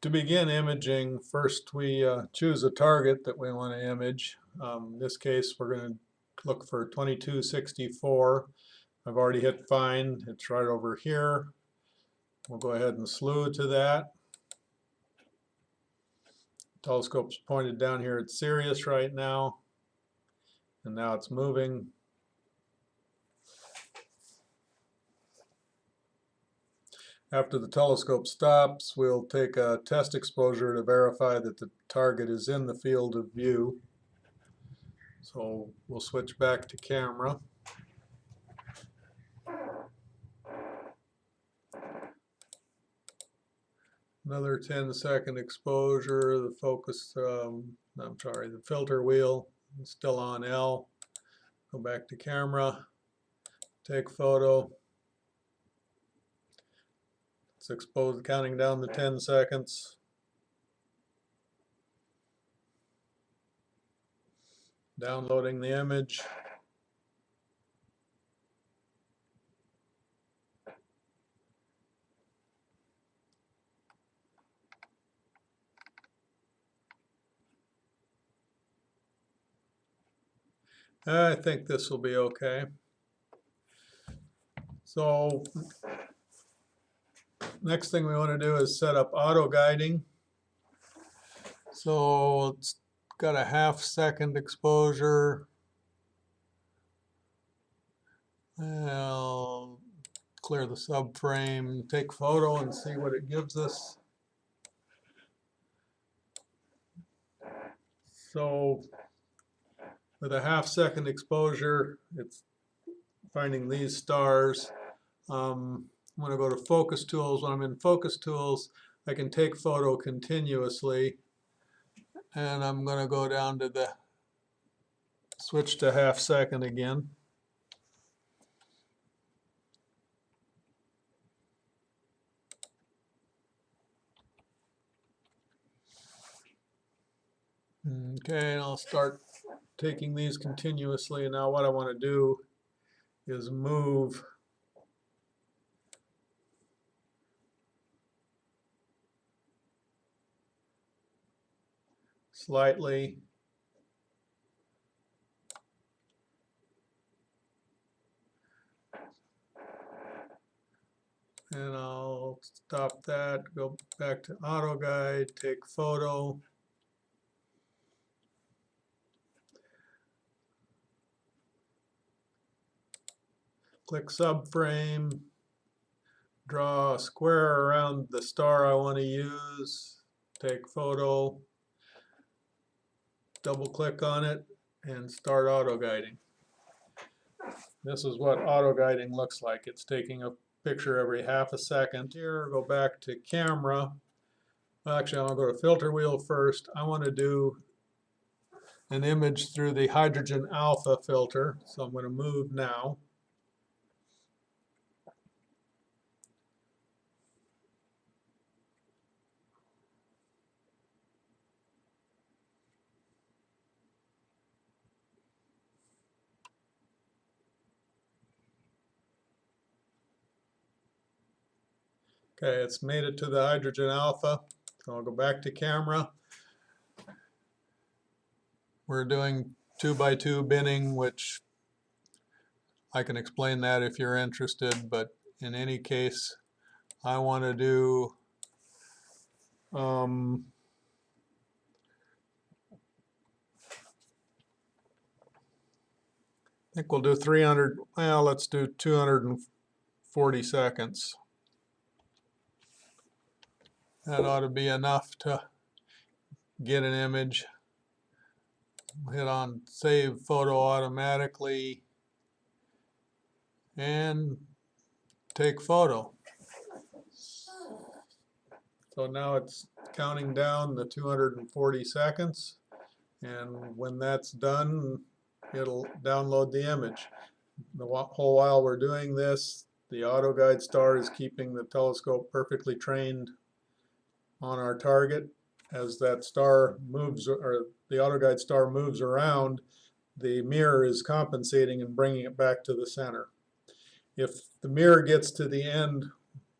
To begin imaging, first we choose a target that we want to image. In this case, we're going to look for 2264. I've already hit find. It's right over here. We'll go ahead and slew to that. Telescope's pointed down here at Sirius right now, and now it's moving. After the telescope stops, we'll take a test exposure to verify that the target is in the field of view. So we'll switch back to camera. Another 10-second exposure. The focus, the filter wheel is still on L. Go back to camera, take photo. It's exposed, counting down the 10 seconds. Downloading the image. I think this will be okay. So next thing we want to do is set up auto guiding. So it's got a 1/2 second exposure. I'll clear the subframe, take photo and see what it gives us. So with a 1/2 second exposure, it's finding these stars. I'm going to go to focus tools. When I'm in focus tools, I can take photo continuously, and I'm going to go down to the switch to 1/2 second again. Okay, and I'll start taking these continuously. Now what I want to do is move slightly. And I'll stop that, go back to auto guide, take photo. Click subframe, draw a square around the star I want to use, take photo, double click on it, and start auto guiding. This is what auto guiding looks like. It's taking a picture every 1/2 second. Here, go back to camera. Actually, I'll go to filter wheel first. I want to do an image through the hydrogen alpha filter, so I'm going to move now. Okay, it's made it to the hydrogen alpha. So I'll go back to camera. We're doing 2x2 binning, which I can explain that if you're interested, but in any case, I want to do I think we'll do 300, well, let's do 240 seconds. That ought to be enough to get an image. Hit on save photo automatically and take photo. So now it's counting down the 240 seconds, and when that's done, it'll download the image. The whole while we're doing this, the auto guide star is keeping the telescope perfectly trained on our target. As that star moves, or the auto guide star moves around, the mirror is compensating and bringing it back to the center. If the mirror gets to the end,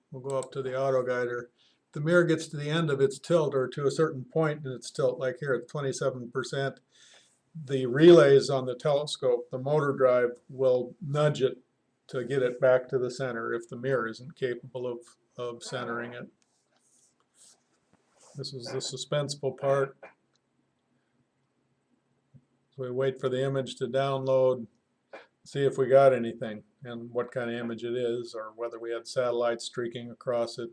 we'll go up to the auto guider. the mirror gets to the end of its tilt, or to a certain point in its tilt, like here at 27%, the relays on the telescope, the motor drive, will nudge it to get it back to the center if the mirror isn't capable of centering it. This is the suspenseful part. So we wait for the image to download, see if we got anything and what kind of image it is, or whether we had satellites streaking across it.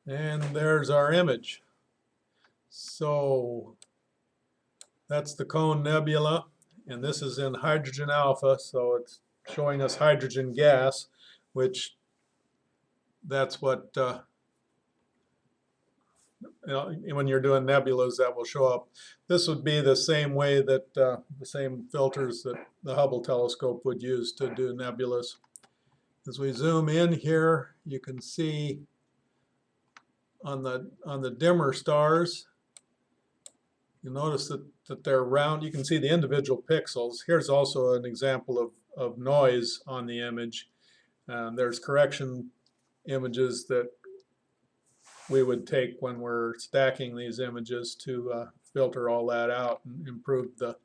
And there's our image. So that's the Cone Nebula, and this is in hydrogen alpha, so it's showing us hydrogen gas, which that's what, when you're doing nebulas, that will show up. This would be the same way that, the same filters that the Hubble telescope would use to do nebulas. As we zoom in here, you can see on the dimmer stars, you notice that they're round. You can see the individual pixels. Here's also an example of noise on the image. There's correction images that we would take when we're stacking these images to filter all that out and improve the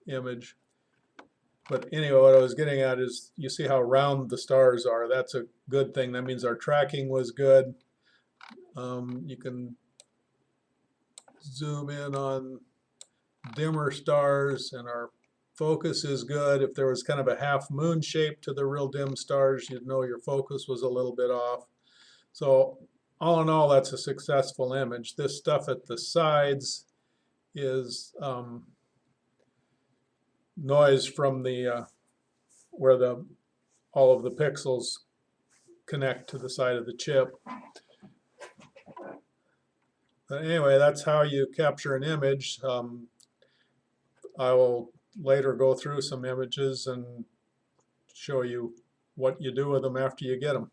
image. But anyway, what I was getting at is, you see how round the stars are. That's a good thing. That means our tracking was good. You can zoom in on dimmer stars, and our focus is good. If there was kind of a half moon shape to the real dim stars, you'd know your focus was a little bit off. So all in all, that's a successful image. This stuff at the sides is noise from the where all of the pixels connect to the side of the chip. But anyway, that's how you capture an image. I will later go through some images and show you what you do with them after you get them.